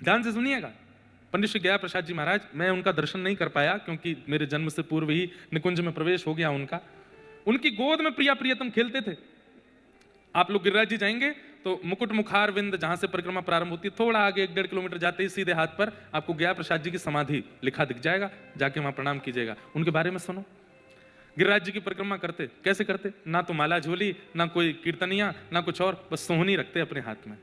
ध्यान से सुनिएगा। पंडित श्री गया प्रसाद जी महाराज, मैं उनका दर्शन नहीं कर पाया क्योंकि मेरे जन्म से पूर्व ही निकुंज में प्रवेश हो गया उनका। उनकी गोद में प्रिया प्रियतम खेलते थे। आप लोग गिरिराज जी जाएंगे तो मुकुट मुखार विंद जहां से परिक्रमा प्रारंभ होती है, थोड़ा आगे 1-1.5 किलोमीटर जाते ही सीधे हाथ पर आपको गया प्रसाद जी की समाधि लिखा दिख जाएगा, जाके वहां प्रणाम कीजिएगा। उनके बारे में सुनो। गिरिराज जी की परिक्रमा करते कैसे करते, ना तो माला झोली, ना कोई कीर्तनिया, ना कुछ और, बस सोहनी रखते अपने हाथ में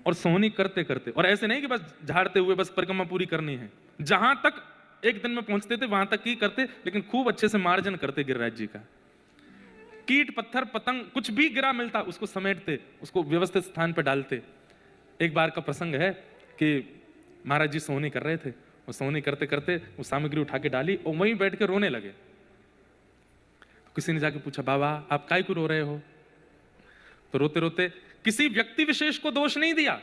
और सोहनी करते करते, और ऐसे नहीं कि बस झाड़ते हुए बस परिक्रमा पूरी करनी है, जहां तक एक दिन में पहुंचते थे वहां तक ही करते, लेकिन खूब अच्छे से मार्जन करते गिरिराज जी का। कीट पत्थर पतंग कुछ भी गिरा मिलता उसको समेटते, उसको व्यवस्थित स्थान पर डालते। एक बार का प्रसंग है कि महाराज जी सोहनी कर रहे थे, वो सोहनी करते करते वो सामग्री उठा के डाली और वहीं बैठ के रोने लगे। तो किसी ने जाके पूछा, बाबा आप काहे को रो रहे हो? तो रोते रोते किसी व्यक्ति विशेष को दोष नहीं दिया।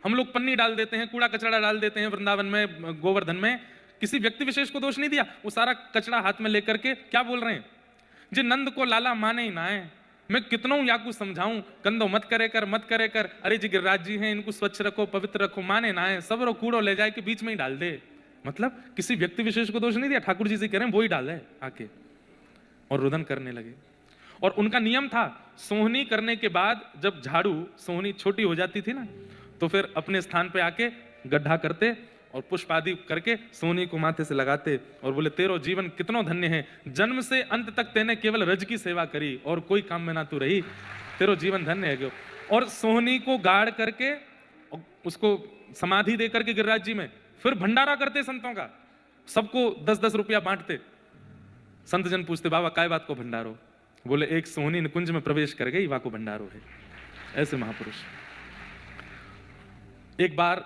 हम लोग पन्नी डाल देते हैं, कूड़ा कचरा डाल देते हैं वृंदावन में, गोवर्धन में, किसी व्यक्ति विशेष को दोष नहीं दिया। वो सारा कचरा हाथ में लेकर के क्या बोल रहे हैं, जे नंद को लाला माने ही ना है, मैं कितनों याकू समझाऊं, कंधो मत करे कर, मत करे कर, अरे जी गिरिराज जी हैं, इनको स्वच्छ रखो, पवित्र रखो, माने ना है, सब रो कूड़ो ले जाए के बीच में ही डाल दे। मतलब किसी व्यक्ति विशेष को दोष नहीं दिया, ठाकुर जी से कह रहे हैं वो ही डाल है आके, और रुदन करने लगे। और उनका नियम था, सोहनी करने के बाद जब झाड़ू सोहनी छोटी हो जाती थी ना, तो फिर अपने स्थान पे आके गड्ढा करते और पुष्प आदि करके सोहनी को माथे से लगाते और बोले, तेरो जीवन कितनो धन्य है, जन्म से अंत तक तेने केवल रज की सेवा करी और कोई काम में ना तू रही, तेरो जीवन धन्य है। और सोहनी को गाड़ करके उसको समाधि दे करके गिरिराज जी में फिर भंडारा करते संतों का, सबको 10-10 रुपया बांटते। संत जन पूछते, बाबा काय बात को भंडारो? बोले, एक सोहनी निकुंज में प्रवेश कर गई, वहां को भंडारो है। ऐसे महापुरुष। एक बार